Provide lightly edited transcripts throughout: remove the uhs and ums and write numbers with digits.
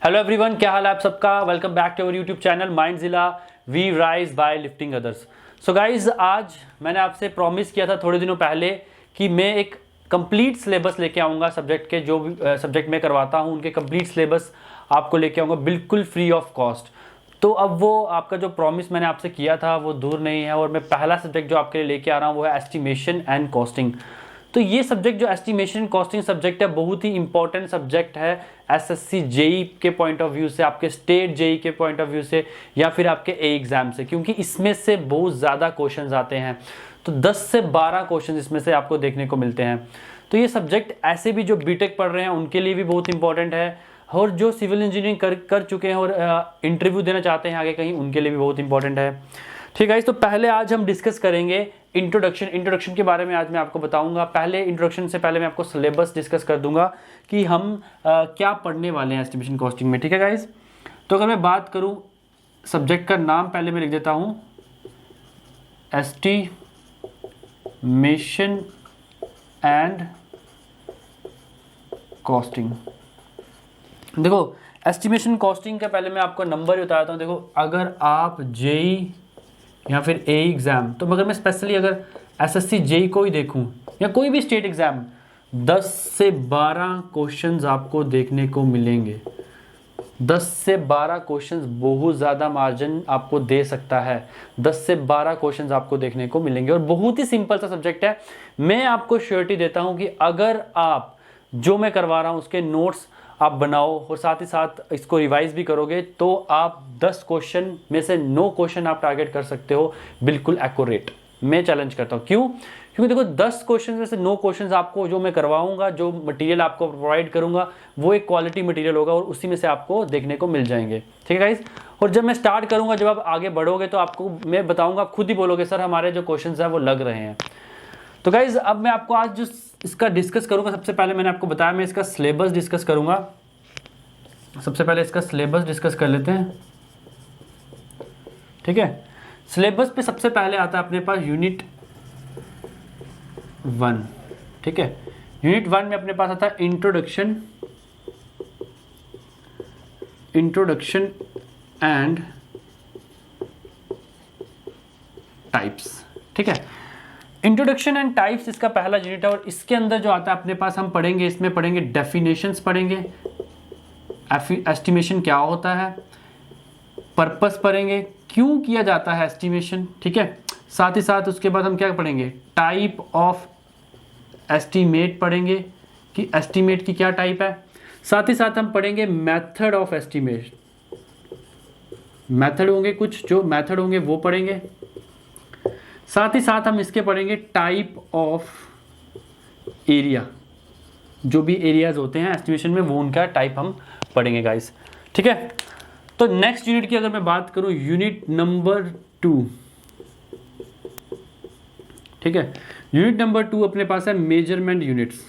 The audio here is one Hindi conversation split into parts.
हेलो एवरीवन, क्या हाल है आप सबका। Welcome back to our YouTube channel Mindzilla we rise by lifting others. So guys, आज मैंने आपसे प्रॉमिस किया था थोड़े दिनों पहले कि मैं एक कंप्लीट सिलेबस लेके आऊँगा सब्जेक्ट के, जो भी सब्जेक्ट मैं करवाता हूँ उनके कंप्लीट सिलेबस आपको लेके आऊँगा बिल्कुल फ्री ऑफ कॉस्ट। तो अब वो आपका जो प्रॉमिस मैंने आपसे किया था वो दूर नहीं है, और मैं पहला सब्जेक्ट जो आपके लिए लेके आ रहा हूँ वो है एस्टिमेशन एंड कॉस्टिंग। तो ये सब्जेक्ट जो एस्टिमेशन कॉस्टिंग सब्जेक्ट है बहुत ही इंपॉर्टेंट सब्जेक्ट है एसएससी जेई के पॉइंट ऑफ व्यू से, आपके स्टेट जेई के पॉइंट ऑफ व्यू से, या फिर आपके ए एग्जाम से, क्योंकि इसमें से बहुत ज़्यादा क्वेश्चंस आते हैं। तो 10 से 12 क्वेश्चन इसमें से आपको देखने को मिलते हैं। तो ये सब्जेक्ट ऐसे भी जो बीटेक पढ़ रहे हैं उनके लिए भी बहुत इंपॉर्टेंट है, और जो सिविल इंजीनियरिंग कर चुके हैं और इंटरव्यू देना चाहते हैं आगे कहीं, उनके लिए भी बहुत इंपॉर्टेंट है। ठीक है, तो पहले आज हम डिस्कस करेंगे इंट्रोडक्शन के बारे में। आज मैं आपको बताऊंगा। पहले इंट्रोडक्शन से पहले मैं आपको सिलेबस डिस्कस कर दूंगा कि हम क्या पढ़ने वाले हैं एस्टिमेशन कॉस्टिंग में। ठीक है गाइज, तो अगर मैं बात करूं सब्जेक्ट का नाम पहले मैं लिख देता हूं, एस्टिमेशन एंड कॉस्टिंग। देखो, एस्टिमेशन कॉस्टिंग का पहले मैं आपको नंबर ही बताता हूँ। देखो, अगर आप जेई या फिर ए एग्ज़ाम, तो अगर मैं स्पेशली अगर एसएससी जेई को ही देखूं या कोई भी स्टेट एग्ज़ाम, 10 से 12 क्वेश्चंस आपको देखने को मिलेंगे। 10 से 12 क्वेश्चंस बहुत ज़्यादा मार्जिन आपको दे सकता है। 10 से 12 क्वेश्चंस आपको देखने को मिलेंगे, और बहुत ही सिंपल सा सब्जेक्ट है। मैं आपको श्योरिटी देता हूँ कि अगर आप जो मैं करवा रहा हूँ उसके नोट्स आप बनाओ और साथ ही साथ इसको रिवाइज भी करोगे, तो आप 10 क्वेश्चन में से 9 क्वेश्चन आप टारगेट कर सकते हो बिल्कुल एक्यूरेट। मैं चैलेंज करता हूँ। क्यों? क्योंकि देखो, 10 क्वेश्चन में से 9 क्वेश्चन आपको जो मैं करवाऊंगा, जो मटेरियल आपको प्रोवाइड करूंगा, वो एक क्वालिटी मटेरियल होगा और उसी में से आपको देखने को मिल जाएंगे। ठीक है गाइज, और जब मैं स्टार्ट करूंगा, जब आप आगे बढ़ोगे तो आपको मैं बताऊंगा, खुद ही बोलोगे सर हमारे जो क्वेश्चन है वो लग रहे हैं। तो गाइज, अब मैं आपको आज जो इसका डिस्कस करूंगा, सबसे पहले मैंने आपको बताया मैं इसका सिलेबस डिस्कस करूंगा। सबसे पहले इसका सिलेबस डिस्कस कर लेते हैं। ठीक है, सिलेबस पे सबसे पहले आता है अपने पास यूनिट 1। ठीक है, यूनिट 1 में अपने पास आता है इंट्रोडक्शन एंड टाइप्स। ठीक है, इंट्रोडक्शन एंड टाइप्स इसका पहला यूनिट है, और इसके अंदर जो आता है अपने पास हम पढ़ेंगे, इसमें पढ़ेंगे डेफिनेशंस, पढ़ेंगे एस्टिमेशन क्या होता है, पर्पस पढ़ेंगे, क्यों किया जाता है एस्टिमेशन। ठीक है, साथ ही साथ उसके बाद हम क्या पढ़ेंगे, टाइप ऑफ एस्टिमेट पढ़ेंगे कि एस्टिमेट की क्या टाइप है। साथ ही साथ हम पढ़ेंगे मेथड ऑफ एस्टिमेट। मेथड होंगे, कुछ जो मेथड होंगे वो पढ़ेंगे। साथ ही साथ हम इसके पढ़ेंगे टाइप ऑफ एरिया, जो भी एरियाज होते हैं एस्टिमेशन में वो उनका टाइप हम पढ़ेंगे गाइस। ठीक है, तो नेक्स्ट यूनिट की अगर मैं बात करूं, यूनिट नंबर 2। ठीक है, यूनिट नंबर 2 अपने पास है मेजरमेंट यूनिट्स।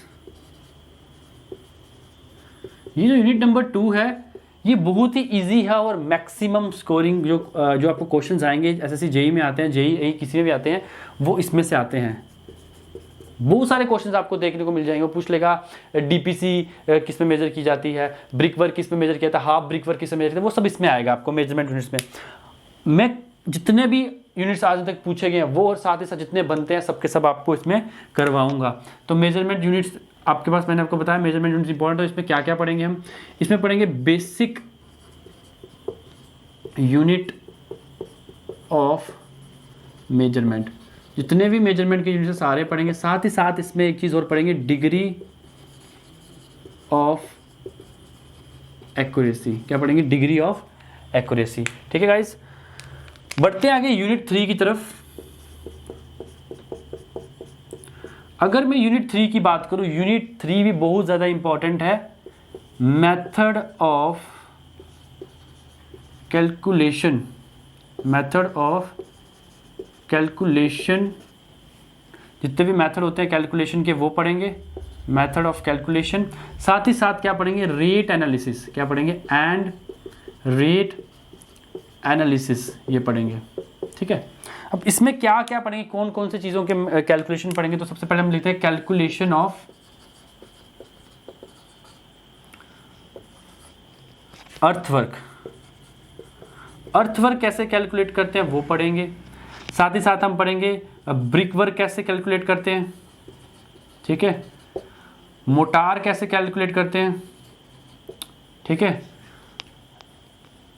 ये जो यूनिट नंबर 2 है ये बहुत ही इजी है, और मैक्सिमम स्कोरिंग जो आपको क्वेश्चंस आएंगे एसएससी जेई में आते हैं, जेई किसी में भी आते हैं, वो इसमें से आते हैं। बहुत सारे क्वेश्चंस आपको देखने को मिल जाएंगे। वो पूछ लेगा डीपीसी किस में मेजर की जाती है, ब्रिक वर्क किस में मेजर किया था, हाफ ब्रिक वर्क किस में मेजर किया था, वो सब इसमें आएगा आपको मेजरमेंट यूनिट्स में। मैं जितने भी यूनिट्स आज तक पूछे गए हैं वो, और साथ ही साथ जितने बनते हैं सबके सब आपको इसमें करवाऊंगा। तो मेजरमेंट यूनिट्स आपके पास, मैंने आपको बताया मेजरमेंट यूनिट्स इंपॉर्टेंट है। इसमें क्या क्या पढ़ेंगे हम, इसमें पढ़ेंगे बेसिक यूनिट ऑफ मेजरमेंट, जितने भी मेजरमेंट के यूनिट सारे पढ़ेंगे। साथ ही साथ इसमें एक चीज़ और पढ़ेंगे, डिग्री ऑफ एक्यूरेसी। क्या पढ़ेंगे, डिग्री ऑफ एक्यूरेसी। ठीक है गाइस, बढ़ते हैं आगे यूनिट 3 की तरफ। अगर मैं यूनिट 3 की बात करूं, यूनिट 3 भी बहुत ज़्यादा इंपॉर्टेंट है। Method of calculation, method of calculation, जितने भी मेथड होते हैं कैलकुलेशन के वो पढ़ेंगे, मेथड ऑफ कैलकुलेशन। साथ ही साथ क्या पढ़ेंगे, रेट एनालिसिस। क्या पढ़ेंगे, एंड रेट एनालिसिस, ये पढ़ेंगे। ठीक है, अब इसमें क्या क्या पढ़ेंगे, कौन कौन सी चीज़ों के कैलकुलेशन पढ़ेंगे। तो सबसे पहले हम लिखते हैं कैलकुलेशन ऑफ अर्थवर्क, अर्थवर्क कैसे कैलकुलेट करते हैं वो पढ़ेंगे। साथ ही साथ हम पढ़ेंगे ब्रिक वर्क कैसे कैलकुलेट करते हैं, ठीक है, मोटार कैसे कैलकुलेट करते हैं, ठीक है,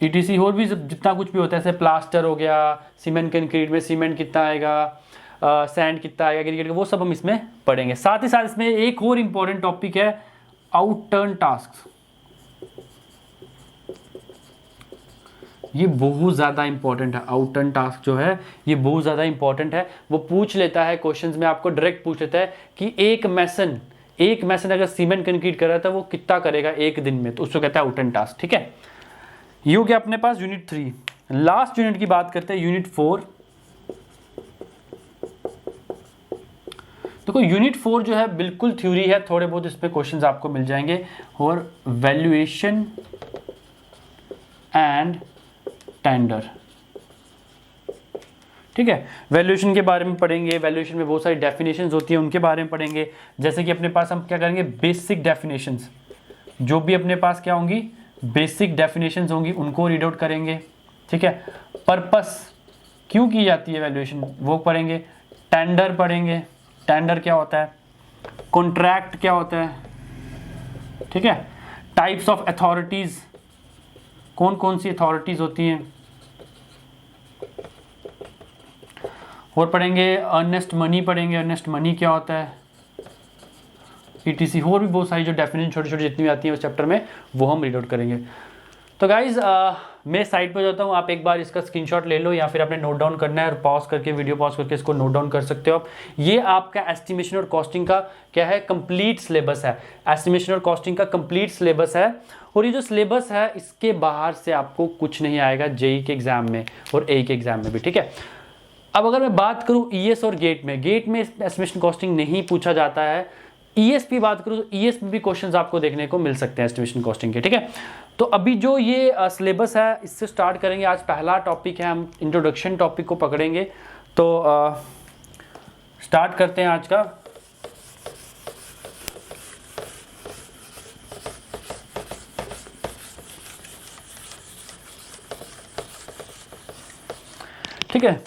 ईटीसी और भी जितना कुछ भी होता है, जैसे प्लास्टर हो गया, सीमेंट कंक्रीट में सीमेंट कितना आएगा, सैंड कितना आएगा क्रिकेट का, वो सब हम इसमें पढ़ेंगे। साथ ही साथ इसमें एक और इम्पॉर्टेंट टॉपिक है आउटटर्न टास्क। ये बहुत ज़्यादा इंपॉर्टेंट है, आउटटर्न टास्क जो है ये बहुत ज़्यादा इंपॉर्टेंट है। वो पूछ लेता है क्वेश्चंस में, आपको डायरेक्ट पूछ लेता है कि एक मैसन अगर सीमेंट कंक्रीट कर रहा था वो कितना करेगा एक दिन में, तो उसको कहता है आउटटर्न टास्क, ठीक है। ये हो गया अपने पास यूनिट 3। लास्ट यूनिट की बात करते हैं, यूनिट 4। देखो यूनिट 4 जो है बिल्कुल थ्योरी है, थोड़े बहुत इसमें क्वेश्चंस आपको मिल जाएंगे, और वैल्यूएशन एंड टेंडर, ठीक है। वैल्यूएशन के बारे में पढ़ेंगे, वैल्यूएशन में बहुत सारी डेफिनेशंस होती हैं उनके बारे में पढ़ेंगे। जैसे कि अपने पास हम क्या करेंगे, बेसिक डेफिनेशंस, जो भी अपने पास क्या होंगी, बेसिक डेफिनेशंस होंगी, उनको रीड आउट करेंगे, ठीक है। पर्पस क्यों की जाती है वैल्यूएशन, वो पढ़ेंगे। टेंडर पढ़ेंगे, टेंडर क्या होता है, कॉन्ट्रैक्ट क्या होता है, ठीक है। टाइप्स ऑफ अथॉरिटीज, कौन कौन सी अथॉरिटीज होती हैं, और पढ़ेंगे अर्नेस्ट मनी पढ़ेंगे, अर्नेस्ट मनी क्या होता है, ईटीसी, और भी बहुत सारी जो डेफिनेशन छोटी छोटी जितनी भी आती है उस चैप्टर में वो हम रीड आउट करेंगे। तो गाइज मैं साइड पर जाता हूँ, आप एक बार इसका स्क्रीनशॉट ले लो, या फिर आपने नोट डाउन करना है और पॉज करके, वीडियो पॉज करके इसको नोट डाउन कर सकते हो आप। ये आपका एस्टिमेशन और कॉस्टिंग का क्या है, कंप्लीट सिलेबस है। एस्टिमेशन और कॉस्टिंग का कंप्लीट सिलेबस है, और ये जो सिलेबस है इसके बाहर से आपको कुछ नहीं आएगा जेई के एग्जाम में और एई के एग्जाम में भी, ठीक है। अब अगर मैं बात करूँ ईएस और गेट में एस्टिमेशन कॉस्टिंग नहीं पूछा जाता है। ईएस की बात करूँ तो ईएस में भी क्वेश्चंस आपको देखने को मिल सकते हैं एस्टिमेशन कॉस्टिंग के, ठीक है। तो अभी जो ये सिलेबस है इससे स्टार्ट करेंगे। आज पहला टॉपिक है, हम इंट्रोडक्शन टॉपिक को पकड़ेंगे। तो स्टार्ट करते हैं आज का। ठीक है,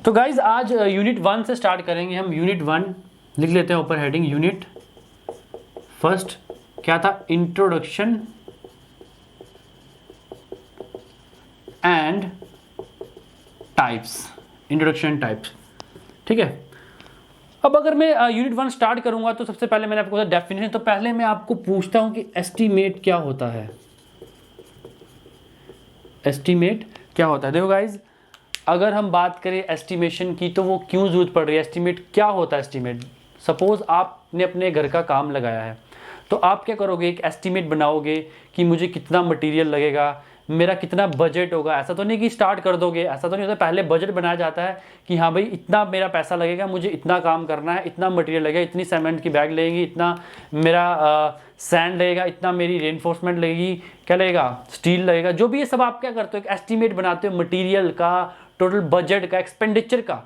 तो गाइज आज यूनिट 1 से स्टार्ट करेंगे हम। यूनिट 1 लिख लेते हैं ऊपर हेडिंग, यूनिट फर्स्ट क्या था, introduction and types, introduction types, ठीक है। अब अगर मैं यूनिट 1 स्टार्ट करूंगा तो सबसे पहले मैंने आपको बताया डेफिनेशन। तो पहले मैं आपको पूछता हूं कि एस्टीमेट क्या होता है, एस्टीमेट क्या होता है। देखो गाइज, अगर हम बात करें एस्टिमेशन की तो वो क्यों जरूरत पड़ रही है, एस्टीमेट क्या होता है। एस्टीमेट, सपोज आपने अपने घर का काम लगाया है, तो आप क्या करोगे, एक एस्टीमेट बनाओगे कि मुझे कितना मटेरियल लगेगा, मेरा कितना बजट होगा। ऐसा तो नहीं कि स्टार्ट कर दोगे, ऐसा तो नहीं होता, पहले बजट बनाया जाता है कि हाँ भाई इतना मेरा पैसा लगेगा, मुझे इतना काम करना है, इतना मटेरियल लगेगा, इतनी सीमेंट की बैग लगेगी, इतना मेरा सैंड लगेगा, इतना मेरी रेनफोर्समेंट लगेगी, क्या लगेगा, स्टील लगेगा, जो भी ये सब आप क्या करते हो, एक एस्टीमेट बनाते हो मटीरियल का, टोटल बजट का, एक्सपेंडिचर का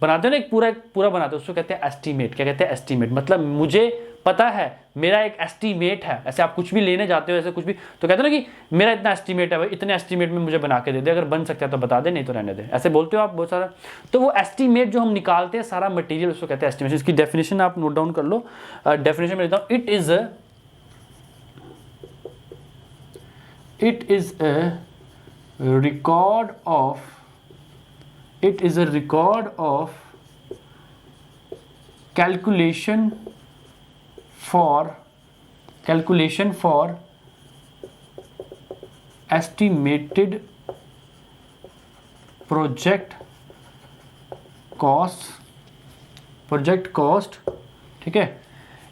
बनाते हो ना, एक पूरा बनाते हो, उसको कहते हैं एस्टीमेट। क्या कहते हैं, एस्टीमेट। मतलब मुझे पता है, मेरा एक एस्टीमेट है। ऐसे आप कुछ भी लेने जाते हो, ऐसे कुछ भी तो कहते हो ना कि मेरा इतना एस्टीमेट है भाई, इतने एस्टीमेट में मुझे बना के दे दे, अगर बन सकता है तो बता दे, नहीं तो रहने दे, ऐसे बोलते हो आप बहुत सारा। तो वो एस्टीमेट जो हम निकालते हैं सारा मटेरियल, उसको कहते हैं एस्टिमेशन। इसकी डेफिनेशन आप नोट डाउन कर लो। डेफिनेशन में लेता हूँ, it is a record of calculation for estimated project cost, ठीक है।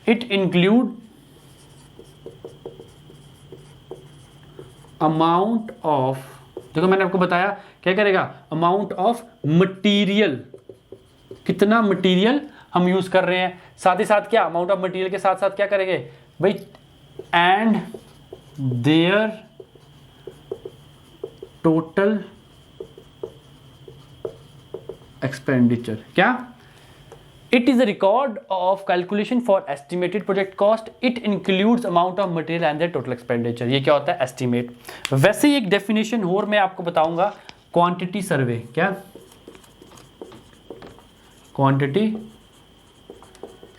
इट इंक्लूड अमाउंट ऑफ, देखो मैंने आपको बताया क्या करेगा, अमाउंट ऑफ मटीरियल, कितना मटीरियल हम यूज कर रहे हैं, साथ ही साथ क्या, अमाउंट ऑफ मटेरियल के साथ साथ क्या करेंगे भाई, एंड देयर टोटल एक्सपेंडिचर, क्या, It is a record of calculation for estimated project cost. It includes amount of material and the total expenditure. ये क्या होता है? estimate. वैसे ही एक definition और मैं आपको बताऊंगा, quantity survey. क्या? quantity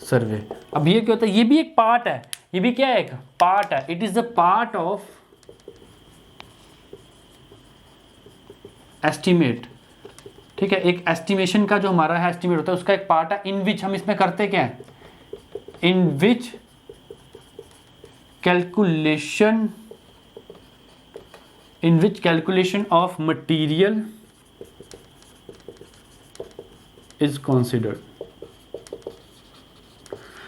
survey. अब ये क्या होता है? ये भी एक part है. ये भी क्या है? एक part है. It is a part of estimate. ठीक है, एक एस्टिमेशन का जो हमारा है एस्टिमेट होता है उसका एक पार्ट है, इन विच हम इसमें करते क्या है? In which calculation of material is considered.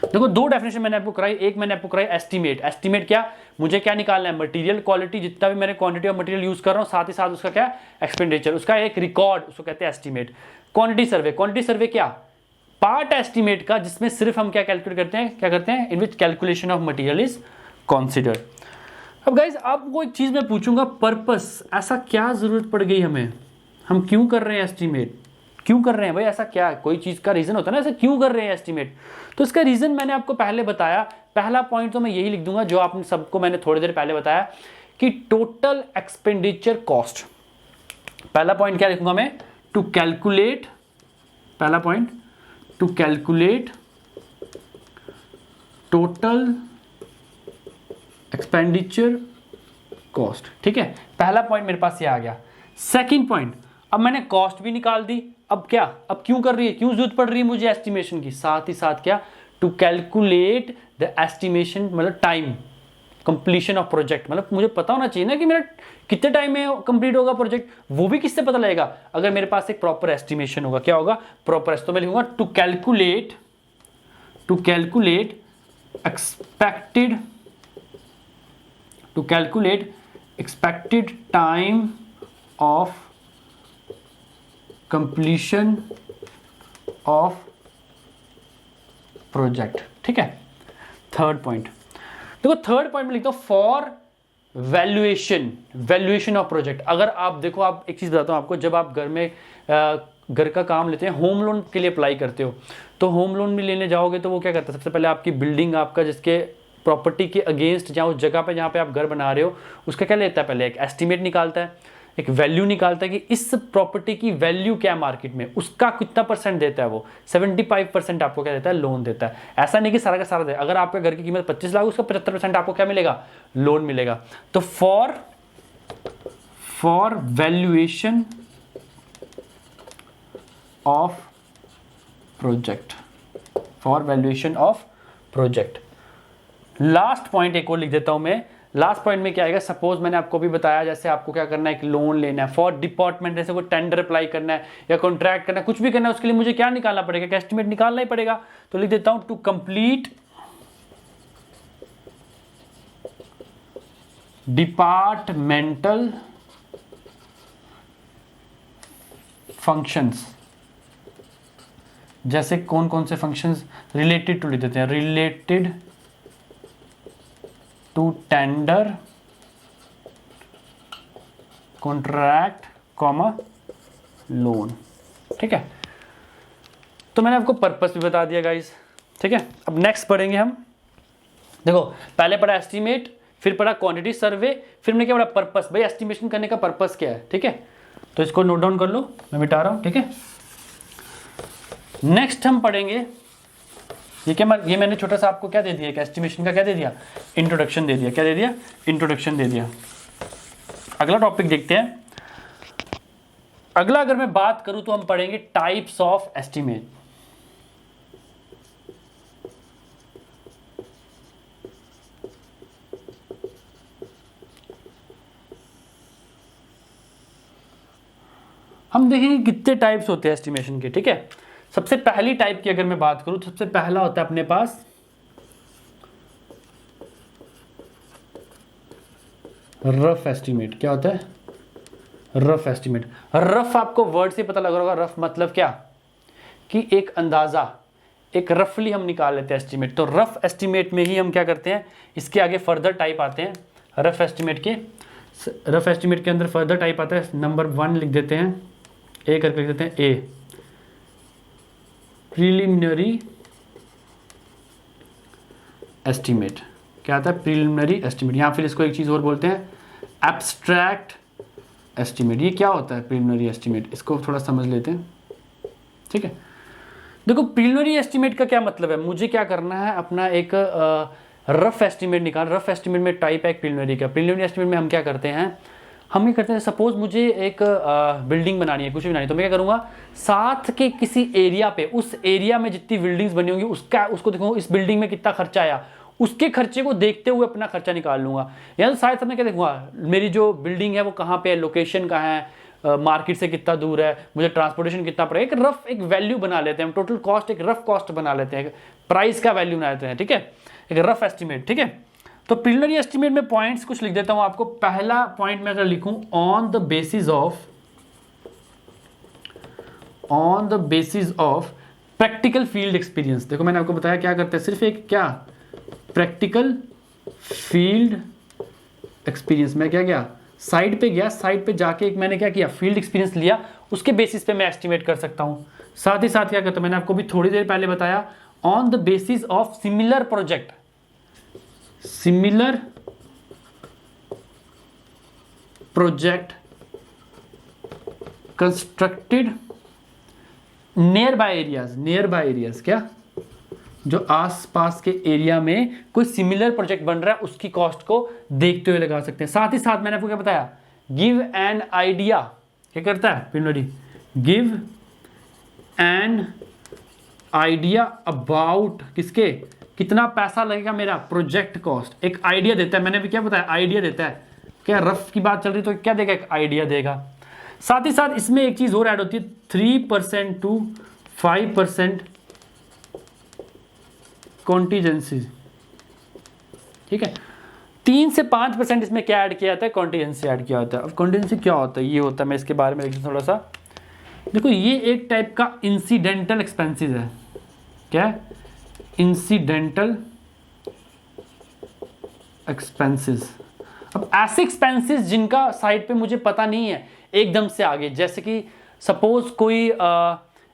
देखो दो डेफिनेशन मैंने आपको कराई. एक मैंने आपको कराई एस्टिमेट. एस्टिमेट क्या? मुझे क्या निकालना है? मटेरियल क्वालिटी, जितना भी मैंने क्वांटिटी ऑफ मटेरियल यूज कर रहा हूं, साथ ही साथ उसका क्या? एक्सपेंडिचर, उसका एक रिकॉर्ड, उसको कहते हैं estimate. Quantity survey. Quantity survey क्या? पार्ट एस्टिमेट का, जिसमें सिर्फ हम क्या कैलकुलेट करते हैं? क्या करते हैं? In which calculation of material is considered. अब गाइज आपको एक चीज मैं पूछूंगा, पर्पस. ऐसा क्या जरूरत पड़ गई हमें? हम क्यों कर रहे हैं एस्टिमेट? क्यों कर रहे हैं भाई? ऐसा क्या है? कोई चीज का रीजन होता है ना, ऐसा क्यों कर रहे हैं एस्टिमेट? तो इसका रीजन मैंने आपको पहले बताया. पहला पॉइंट तो मैं यही लिख दूंगा जो आपने सबको मैंने थोड़ी देर पहले बताया कि टोटल एक्सपेंडिचर कॉस्ट. पहला पॉइंट क्या लिखूंगा मैं? To calculate. पहला point, to calculate total expenditure cost. ठीक है, पहला पॉइंट मेरे पास ये आ गया. सेकंड पॉइंट, अब मैंने कॉस्ट भी निकाल दी. अब क्या? अब क्यों कर रही है? क्यों जरूरत पड़ रही है मुझे एस्टिमेशन की? साथ ही साथ क्या? टू कैलकुलेट द एस्टिमेशन, मतलब टाइम कंप्लीशन ऑफ प्रोजेक्ट. मतलब मुझे पता होना चाहिए ना कि मेरा कितने टाइम में कंप्लीट होगा प्रोजेक्ट. वो भी किससे पता लगेगा? अगर मेरे पास एक प्रॉपर एस्टिमेशन होगा. क्या होगा? प्रॉपर. तो मैं लिखूंगा to calculate expected time of completion of project. ठीक है, थर्ड पॉइंट. देखो थर्ड पॉइंट में लिखता हूं फॉर वैल्यूएशन ऑफ प्रोजेक्ट. अगर आप देखो, आप एक चीज बताता हूं आपको, जब आप घर में घर का काम लेते हैं, होम लोन के लिए अप्लाई करते हो, तो होम लोन भी लेने जाओगे तो वो क्या करता है? सबसे पहले आपकी बिल्डिंग, आपका जिसके प्रॉपर्टी के अगेंस्ट, जहाँ उस जगह पे जहाँ पे आप घर बना रहे हो, उसका क्या लेता है? पहले एक एस्टिमेट निकालता है, एक वैल्यू निकालता है कि इस प्रॉपर्टी की वैल्यू क्या है मार्केट में, उसका कितना परसेंट देता है वो. 75% आपको क्या देता है? लोन देता है. ऐसा नहीं कि सारा का सारा दे. अगर आपके घर की कीमत 25 लाख, उसका 75% आपको क्या मिलेगा? लोन मिलेगा. तो for valuation of project. Last point एक और लिख देता हूं मैं. लास्ट पॉइंट में क्या आएगा? सपोज मैंने आपको भी बताया, जैसे आपको क्या करना है? एक लोन लेना है फॉर डिपार्टमेंट, जैसे कोई टेंडर अप्लाई करना है या कॉन्ट्रैक्ट करना है, कुछ भी करना है, उसके लिए मुझे क्या निकालना पड़ेगा? एस्टिमेट निकालना ही पड़ेगा. तो लिख देता हूं टू कंप्लीट डिपार्टमेंटल फंक्शंस. जैसे कौन कौन से फंक्शंस? रिलेटेड टू लिख देते हैं, related to tender, contract, comma loan. ठीक है, तो मैंने आपको पर्पस भी बता दिया गाइस. ठीक है, अब नेक्स्ट पढ़ेंगे हम. देखो पहले पढ़ा एस्टिमेट, फिर पढ़ा क्वांटिटी सर्वे, फिर हमने क्या पढ़ा? पर्पस. भाई एस्टिमेशन करने का पर्पस क्या है? ठीक है, तो इसको नोट डाउन कर लो, मैं मिटा रहा हूं. ठीक है, नेक्स्ट हम पढ़ेंगे, ये मैंने छोटा सा आपको क्या दे दिया? एस्टिमेशन का क्या दे दिया? इंट्रोडक्शन दे दिया. क्या दे दिया? इंट्रोडक्शन दे दिया. अगला टॉपिक देखते हैं. अगला अगर मैं बात करूं तो हम पढ़ेंगे टाइप्स ऑफ एस्टिमेट. हम देखेंगे कितने टाइप्स होते हैं एस्टिमेशन के. ठीक है, सबसे पहली टाइप की अगर मैं बात करूं तो सबसे पहला होता है अपने पास रफ एस्टिमेट. क्या होता है? Rough estimate. रफ आपको वर्ड से पता लग रहा होगा. रफ मतलब क्या? कि एक अंदाजा, एक रफली हम निकाल लेते हैं एस्टिमेट. तो रफ एस्टिमेट में ही हम क्या करते हैं? इसके आगे फर्दर टाइप आते हैं. रफ एस्टिमेट के अंदर फर्दर टाइप आता है. नंबर 1 लिख देते हैं, ए करके लिख देते हैं. ए प्रीलिमिनरी एस्टीमेट। क्या आता है? प्रीलिमिनरी एस्टीमेट, या फिर इसको एक चीज़ और बोलते हैं एब्स्ट्रैक्ट एस्टीमेट। ये क्या होता है प्रीलिमिनरी एस्टीमेट? इसको थोड़ा समझ लेते हैं, ठीक है। देखो प्रीलिमिनरी एस्टीमेट का क्या मतलब है, मुझे क्या करना है, अपना एक रफ एस्टीमेट निकाल। रफ एस्टीमेट में टाइप है प्रीलिमिनरी का। प्रीलिमिनरी एस्टीमेट में हम क्या करते हैं, हम ये करते हैं, सपोज मुझे एक बिल्डिंग बनानी है, कुछ भी बनानी है, तो मैं क्या करूँगा, साथ के किसी एरिया पे, उस एरिया में जितनी बिल्डिंग्स बनी होंगी उसको देखूँगा इस बिल्डिंग में कितना खर्चा आया, उसके खर्चे को देखते हुए अपना खर्चा निकाल लूँगा। या तो शायद मैं क्या देखूँगा, मेरी जो बिल्डिंग है वो कहाँ पे है, लोकेशन कहाँ है, मार्केट से कितना दूर है, मुझे ट्रांसपोर्टेशन कितना पड़ेगा। एक रफ एक वैल्यू बना लेते हैं, टोटल कॉस्ट एक रफ कॉस्ट बना लेते हैं, प्राइस का वैल्यू बना लेते हैं, ठीक है, एक रफ एस्टीमेट, ठीक है। तो प्रीलिमिनरी एस्टीमेट में पॉइंट्स कुछ लिख देता हूं आपको। पहला पॉइंट मैं अगर लिखूं, on the basis of practical field experience. देखो मैंने आपको बताया क्या करते हैं, सिर्फ एक क्या प्रैक्टिकल फील्ड एक्सपीरियंस। मैं क्या गया, साइड पे गया, साइड पे जाके एक मैंने क्या किया, फील्ड एक्सपीरियंस लिया, उसके बेसिस पे मैं एस्टिमेट कर सकता हूं। साथ ही साथ क्या करता हूं, मैंने आपको भी थोड़ी देर पहले बताया, on the basis of similar project, similar project constructed near by areas, क्या जो आसपास के एरिया में कोई सिमिलर प्रोजेक्ट बन रहा है उसकी कॉस्ट को देखते हुए लगा सकते हैं। साथ ही साथ मैंने आपको क्या बताया, गिव एन आइडिया, क्या करता है preliminary, give an idea about किसके, कितना पैसा लगेगा मेरा प्रोजेक्ट कॉस्ट, एक आइडिया देता है। मैंने भी क्या बताया, आइडिया देता है। क्या रफ की बात चल रही तो क्या देगा, एक आइडिया देगा। साथ ही साथ इसमें एक चीज और ऐड होती है, 3% to 5% कॉन्टीजेंसी, ठीक है। 3 से 5% इसमें क्या ऐड किया जाता है, कॉन्टीजेंसी ऐड किया होता है। अब कॉन्टीजेंसी क्या होता है, ये होता है, मैं इसके बारे में देखता थोड़ा सा। देखो ये एक टाइप का इंसिडेंटल एक्सपेंसेस है। क्या है, इंसिडेंटल एक्सपेंसेस। अब ऐसे एक्सपेंसेस जिनका साइड पे मुझे पता नहीं है एकदम से आगे, जैसे कि सपोज कोई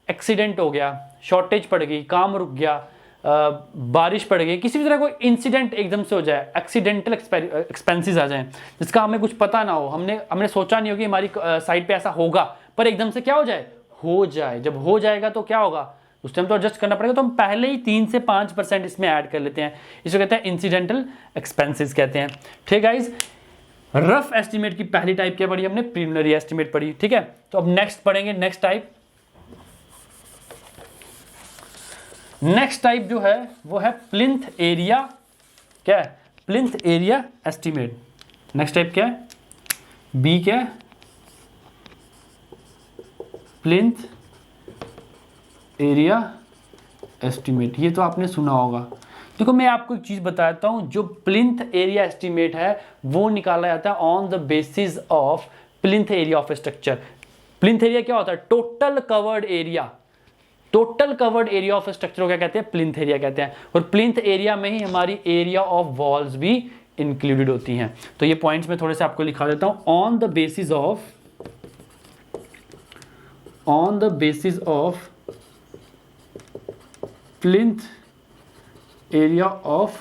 एक्सीडेंट हो गया, शॉर्टेज पड़ गई, काम रुक गया, बारिश पड़ गई, किसी भी तरह कोई इंसिडेंट एकदम से हो जाए, एक्सीडेंटल एक्सपेंसेस आ जाएं जिसका हमें कुछ पता ना हो, हमने सोचा नहीं हो कि हमारी साइड पे ऐसा होगा, पर एकदम से क्या हो जाए। जब हो जाएगा तो क्या होगा, उस टाइम तो एडजस्ट करना पड़ेगा। तो हम पहले ही 3 से 5% इसमें ऐड कर लेते हैं, इसको कहते हैं इंसिडेंटल एक्सपेंसेस कहते हैं। ठीक गाइस, रफ एस्टिमेट की पहली टाइप क्या पढ़ी हमने, प्रीलिमिनरी एस्टिमेट पढ़ी, ठीक है। तो अब नेक्स्ट पढ़ेंगे, नेक्स्ट टाइप जो है वो है प्लिंथ एरिया, क्या है, plinth area estimate. Next type क्या है, बी क्या है, प्लिंथ एरिया एस्टिमेट। ये तो आपने सुना होगा। देखो मैं आपको एक चीज बताता हूं, जो प्लिंथ एरिया एस्टिमेट है वो निकाला जाता है on the basis of plinth area of structure. Plinth area क्या होता है, total covered area, total covered area of structure को क्या कहते हैं, प्लिंथ एरिया कहते हैं। और प्लिंथ एरिया में ही हमारी एरिया ऑफ वॉल्स भी इंक्लूडेड होती हैं। तो ये पॉइंट्स में थोड़े से आपको लिखा देता हूं, on the basis of plinth area of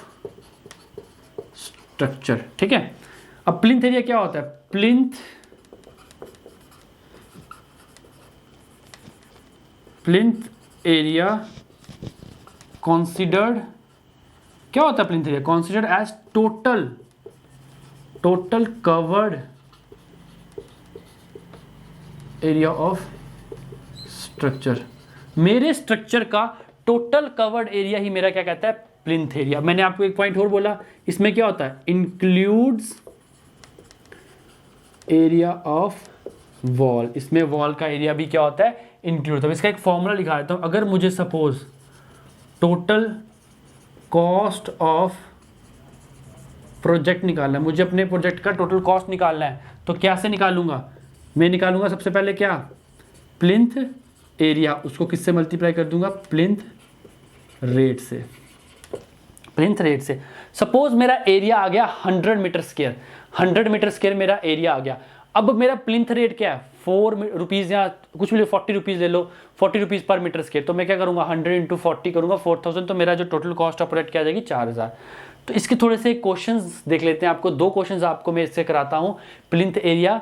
structure, ठीक है। अब प्लिंथ एरिया क्या होता है, प्लिंथ एरिया कंसीडर्ड, क्या होता है plinth area, considered as total covered area of structure. मेरे स्ट्रक्चर का टोटल कवर्ड एरिया ही मेरा क्या कहता है, प्लिंथ एरिया। मैंने आपको एक पॉइंट और बोला, इसमें क्या होता है, इंक्लूड्स एरिया ऑफ वॉल। इसमें वॉल का एरिया भी क्या होता है, इंक्लूड। तो इसका एक फॉर्मूला लिखा देता हूं, अगर मुझे suppose total cost of project निकालना है, मुझे अपने प्रोजेक्ट का टोटल कॉस्ट निकालना है, तो क्या से निकालूंगा, मैं निकालूंगा सबसे पहले क्या, प्लिंथ एरिया, उसको किससे मल्टीप्लाई कर दूंगा, प्लिंथ रेट से। सपोज मेरा एरिया आ गया 100 मीटर स्क्वायर, 100 मीटर स्क्वायर मेरा एरिया आ गया। अब मेरा प्लिंथ रेट क्या है, ₹4 या कुछ भी 40 रुपीज़ ले लो, 40 रुपीज़ पर मीटर स्क्वायर। तो मैं क्या करूँगा 100 × 40 करूँगा 4000, तो मेरा जो टोटल कॉस्ट ऑफ प्रोडक्ट क्या आ जाएगी 4000। तो इसके थोड़े से क्वेश्चंस देख लेते हैं। आपको 2 क्वेश्चंस आपको मैं इससे कराता हूँ प्लिंथ एरिया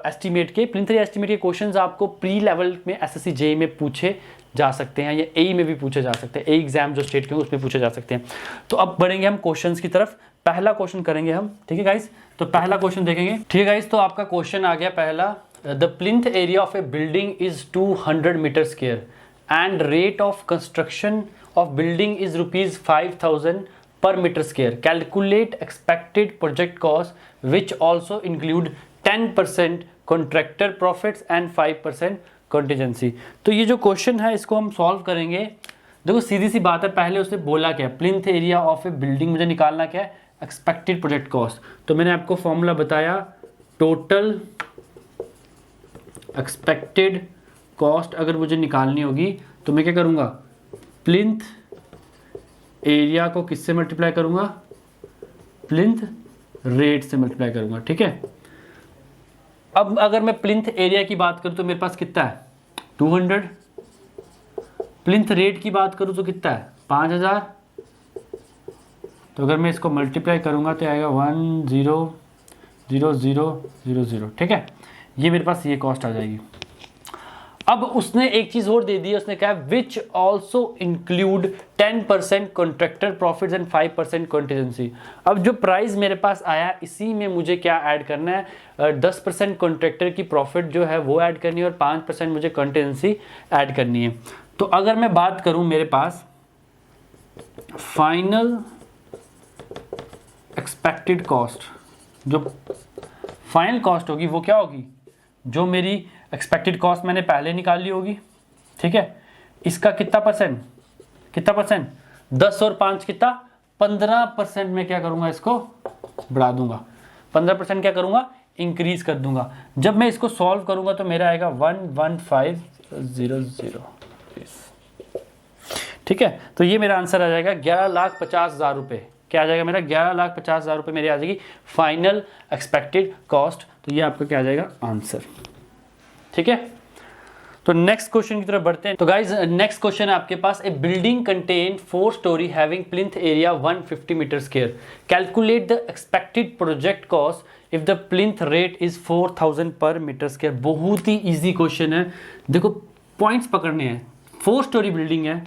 एस्टीमेट के। प्लिंथ एरिया एस्टीमेट के क्वेश्चंस आपको प्री लेवल में एसएससी जेईई में पूछे जा सकते हैं या एई में भी पूछे जा सकते हैं। एई एग्जाम जो स्टेट के हैं उसमें पूछे जा सकते हैं। तो अब बढ़ेंगे हम क्वेश्चंस की तरफ। पहला क्वेश्चन करेंगे हम, ठीक है गाइस। तो पहला क्वेश्चन देखेंगे, ठीक है गाइस। तो आपका क्वेश्चन आ गया पहला, the plinth area of a building is 200 meter square and rate of construction of building is ₹5000 per meter square. Calculate expected project cost which also include 10% contractor profits and 5% contingency. तो ये जो क्वेश्चन है इसको हम सॉल्व करेंगे। देखो सीधी सी बात है, पहले उसने बोला क्या, plinth area of a building मुझे निकालना क्या है, एक्सपेक्टेड प्रोजेक्ट कॉस्ट। तो मैंने आपको फॉर्मूला बताया, टोटल एक्सपेक्टेड कॉस्ट अगर मुझे निकालनी होगी तो मैं क्या करूँगा, प्लिंथ एरिया को किससे मल्टीप्लाई करूंगा, प्लिंथ रेट से मल्टीप्लाई करूंगा, ठीक है। अब अगर मैं प्लिंथ एरिया की बात करूं तो मेरे पास कितना है 200, प्लिंथ रेट की बात करूं तो कितना है 5000। तो अगर मैं इसको मल्टीप्लाई करूंगा तो आएगा 100000, ठीक है। ये मेरे पास ये कॉस्ट आ जाएगी। अब उसने एक चीज और दे दी है, उसने कहा which also include 10% contractor profits and 5% contingency. अब जो प्राइस मेरे पास आया इसी में मुझे क्या ऐड करना है, 10% कॉन्ट्रैक्टर की प्रॉफिट जो है वो ऐड करनी है और 5% मुझे कॉन्टिजेंसी ऐड करनी है। तो अगर मैं बात करूं, मेरे पास फाइनल एक्सपेक्टेड कॉस्ट, जो फाइनल कॉस्ट होगी वो क्या होगी, जो मेरी एक्सपेक्टेड कॉस्ट मैंने पहले निकाल ली होगी, ठीक है। इसका कितना परसेंट 10 और 5 कितना 15% में क्या करूंगा, इसको बढ़ा दूंगा, 15% क्या करूंगा, इंक्रीज कर दूंगा। जब मैं इसको सॉल्व करूंगा तो मेरा आएगा 11500, ठीक है। तो ये मेरा आंसर आ जाएगा 11,50,000 रुपये। क्या आ जाएगा मेरा 11,50,000 रुपये मेरी आ जाएगी फाइनल एक्सपेक्टेड कॉस्ट। तो ये आपका क्या आ जाएगा आंसर, ठीक है। तो नेक्स्ट क्वेश्चन की तरफ बढ़ते हैं। तो गाइज नेक्स्ट क्वेश्चन है आपके पास, a building contain 4 storey having plinth area 150 metre square, calculate the expected project cost if the plinth rate is 4000 per metre square. बहुत ही इजी क्वेश्चन है, देखो पॉइंट्स पकड़ने हैं। 4 स्टोरी बिल्डिंग है,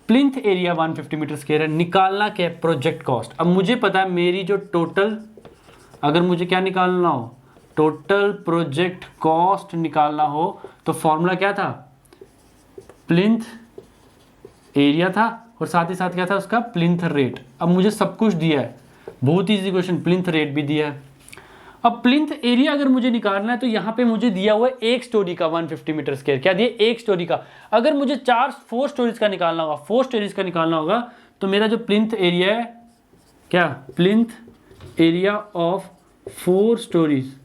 प्लिंथ एरिया 150 मीटर स्क्वायर है, निकालना क्या है प्रोजेक्ट कॉस्ट। अब मुझे पता है मेरी जो टोटल, अगर मुझे क्या निकालना हो, टोटल प्रोजेक्ट कॉस्ट निकालना हो तो फॉर्मूला क्या था, प्लिंथ एरिया था और साथ ही साथ क्या था उसका प्लिंथ रेट। अब मुझे सब कुछ दिया है, बहुत इजी क्वेश्चन, प्लिंथ रेट भी दिया है। अब प्लिंथ एरिया अगर मुझे निकालना है तो यहाँ पे मुझे दिया हुआ है एक स्टोरी का 150 मीटर स्क्वायर, क्या दिया एक स्टोरी का। अगर मुझे 4 स्टोरीज का निकालना होगा, 4 स्टोरीज का निकालना होगा तो मेरा जो प्लिंथ एरिया है, क्या प्लिंथ एरिया ऑफ 4 स्टोरीज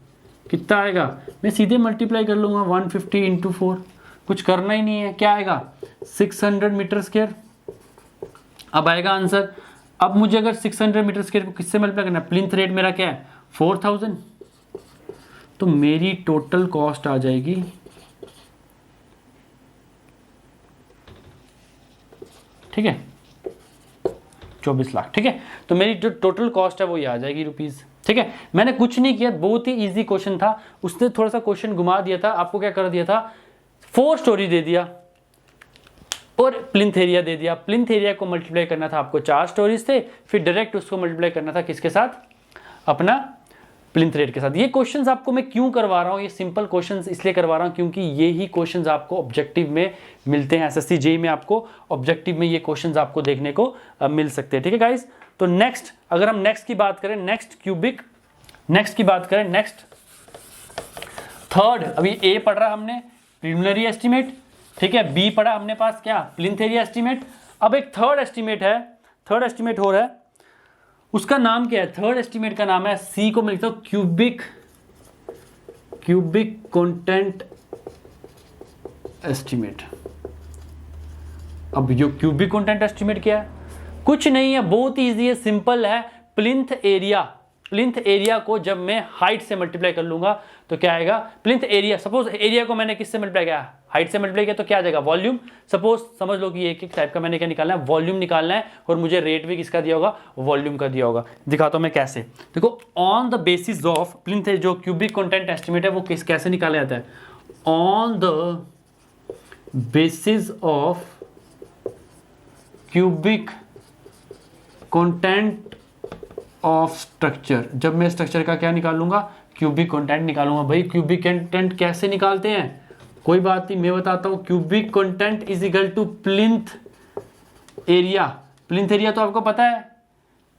कितना आएगा, मैं सीधे मल्टीप्लाई कर लूँगा 150 × 4, कुछ करना ही नहीं है। क्या आएगा 600 मीटर स्क्वायर, अब आएगा आंसर। अब मुझे अगर 600 मीटर स्क्वायर को किससे मल्टीप्लाई करना है, प्लिंथ रेट मेरा क्या है 4000, तो मेरी टोटल कॉस्ट आ जाएगी ठीक है 24 लाख, ठीक है। तो मेरी जो टोटल कॉस्ट है वो ये आ जाएगी रुपीज़, ठीक है। मैंने कुछ नहीं किया, बहुत ही इजी क्वेश्चन था, उसने थोड़ा सा क्वेश्चन घुमा दिया था, आपको क्या कर दिया था 4 स्टोरी दे दिया और प्लिंथ एरिया दे दिया। प्लिंथ एरिया को मल्टीप्लाई करना था आपको 4 स्टोरीज थे, फिर डायरेक्ट उसको मल्टीप्लाई करना था किसके साथ, अपना प्लिंथ रेट के साथ। ये क्वेश्चंस आपको मैं क्यों करवा रहा हूँ, ये सिंपल क्वेश्चंस इसलिए करवा रहा हूँ क्योंकि ये ही क्वेश्चंस आपको ऑब्जेक्टिव में मिलते हैं। एसएससी जेईई में आपको ऑब्जेक्टिव में ये क्वेश्चंस आपको देखने को मिल सकते हैं, ठीक है गाइस। तो नेक्स्ट, अगर हम नेक्स्ट की बात करें, नेक्स्ट की बात करें, नेक्स्ट थर्ड, अभी ए पढ़ रहा हमने प्रिलिमिनरी एस्टीमेट, ठीक है, बी पढ़ा हमने पास क्या प्लिंथ एरिया एस्टीमेट। अब एक थर्ड एस्टीमेट है, थर्ड एस्टीमेट हो रहा है, उसका नाम क्या है, थर्ड एस्टीमेट का नाम है, सी को मैं लिखता हूं क्यूबिक कंटेंट एस्टीमेट। अब जो क्यूबिक कंटेंट एस्टीमेट क्या है, कुछ नहीं है, बहुत ईजी है, सिंपल है। प्लिंथ एरिया को जब मैं हाइट से मल्टीप्लाई कर लूंगा तो क्या आएगा, प्लिंथ एरिया, सपोज एरिया को मैंने किससे मल्टीप्लाई किया, हाइट से मल्टीप्लाई किया, तो क्या आ जाएगा वॉल्यूम। सपोज समझ लो कि एक एक टाइप का मैंने क्या निकालना है, वॉल्यूम निकालना है, और मुझे रेट भी किसका दिया होगा, वॉल्यूम का दिया होगा। दिखाता हूं मैं कैसे। देखो on the basis of plinth, जो क्यूबिक कंटेंट एस्टिमेट है वो कैसे निकाला जाता है, on the basis of cubic content of structure. जब मैं स्ट्रक्चर का क्या निकालूंगा, क्यूबिक कंटेंट निकालूंगा। भाई क्यूबिक कंटेंट कैसे निकालते हैं, कोई बात नहीं, मैं बताता हूं। Cubic content is equal to plinth area, plinth area तो आपको पता है,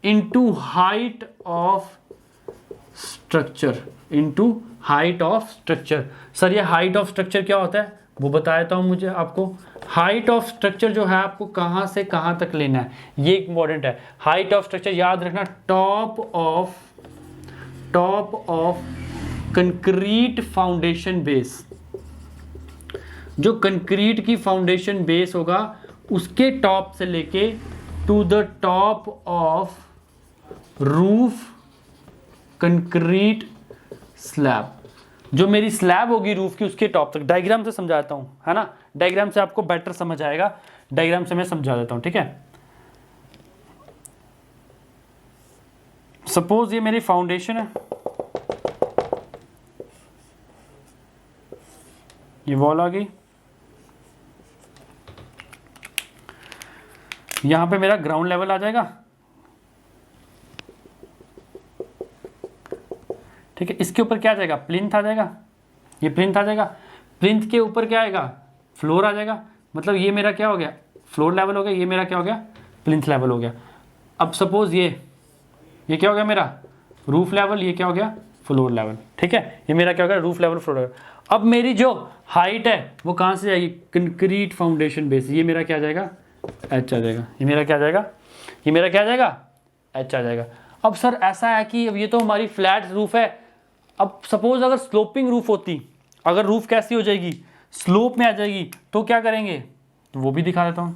into height of structure, into height of structure. Sir ये हाइट ऑफ स्ट्रक्चर क्या होता है, वो बता देता हूं मुझे आपको। हाइट ऑफ स्ट्रक्चर जो है आपको कहां से कहां तक लेना है, ये इंपॉर्टेंट है। हाइट ऑफ स्ट्रक्चर याद रखना, top of concrete foundation base, जो कंक्रीट की फाउंडेशन बेस होगा उसके टॉप से लेके to the top of roof concrete slab, जो मेरी स्लैब होगी रूफ की उसके टॉप तक। डायग्राम से समझाता हूं, है ना, डायग्राम से आपको बेटर समझ आएगा, डायग्राम से मैं समझा देता हूं, ठीक है। सपोज ये मेरी फाउंडेशन है, ये वॉल आ गई, यहां पे मेरा ग्राउंड लेवल आ जाएगा, ठीक है। इसके ऊपर क्या आ जाएगा, प्लिंथ आ जाएगा, ये प्लिंथ आ जाएगा। प्लिंथ के ऊपर क्या आएगा, फ्लोर आ जाएगा। मतलब ये मेरा क्या हो गया, फ्लोर लेवल हो गया, ये मेरा क्या हो गया, प्लिंथ लेवल हो गया। अब सपोज ये क्या हो गया मेरा, रूफ लेवल, ये क्या हो गया, फ्लोर लेवल, ठीक है। ये मेरा क्या हो गया, रूफ लेवल, फ्लोर लेवल। अब मेरी जो हाइट है वो कहाँ से जाएगी, कंक्रीट फाउंडेशन बेस, ये मेरा क्या आ जाएगा, एच आ जाएगा। ये मेरा क्या आ जाएगा, ये मेरा क्या आ जाएगा, एच आ जाएगा। अब सर ऐसा है कि अब ये तो हमारी फ्लैट रूफ है, अब सपोज अगर स्लोपिंग रूफ होती, अगर रूफ कैसी हो जाएगी, स्लोप में आ जाएगी, तो क्या करेंगे, तो वो भी दिखा देता हूं।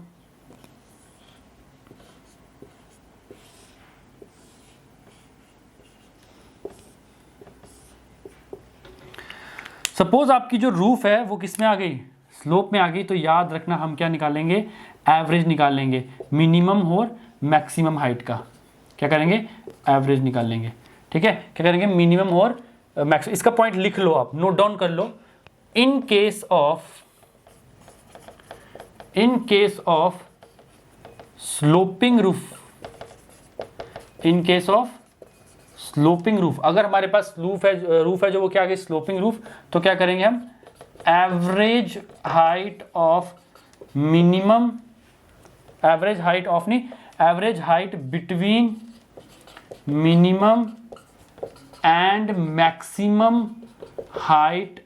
सपोज आपकी जो रूफ है वो किस में आ गई, स्लोप में आ गई, तो याद रखना हम क्या निकालेंगे, एवरेज निकालेंगे, मिनिमम और मैक्सिमम हाइट का क्या करेंगे, एवरेज निकाल लेंगे, ठीक है। क्या करेंगे, मिनिमम और मैक्स। इसका पॉइंट लिख लो आप, नोट डाउन कर लो। In case of sloping roof, in case of sloping roof, अगर हमारे पास रूफ है जो वो क्या आ गई, स्लोपिंग रूफ, तो क्या करेंगे हम, average height of minimum, average height of नहीं, average height between minimum and maximum height,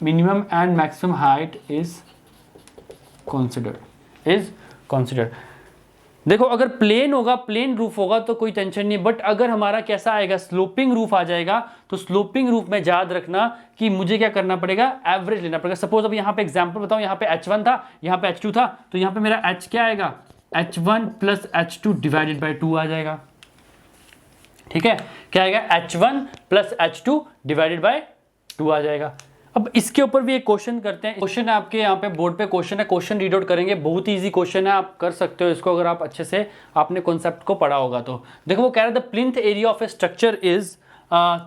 minimum and maximum height is considered. देखो अगर प्लेन होगा, प्लेन रूफ होगा तो कोई टेंशन नहीं, बट अगर हमारा कैसा आएगा, स्लोपिंग रूफ आ जाएगा, तो स्लोपिंग रूफ में याद रखना कि मुझे क्या करना पड़ेगा, एवरेज लेना पड़ेगा। सपोज अब यहाँ पे एग्जांपल बताऊं, यहाँ पे H1 था, यहाँ पे H2 था, तो यहाँ पे मेरा H क्या आएगा, H1 plus H2 divided by 2 आ जाएगा, ठीक है। क्या आएगा, H1 plus H2 divided by 2 आ जाएगा। अब इसके ऊपर भी एक क्वेश्चन करते हैं, क्वेश्चन है आपके यहाँ पे बोर्ड पे, क्वेश्चन है, क्वेश्चन रीड आउट करेंगे, बहुत ही इजी क्वेश्चन है, आप कर सकते हो इसको अगर आप अच्छे से आपने कॉन्सेप्ट को पढ़ा होगा तो। देखो वो कह रहा है the plinth area of a structure is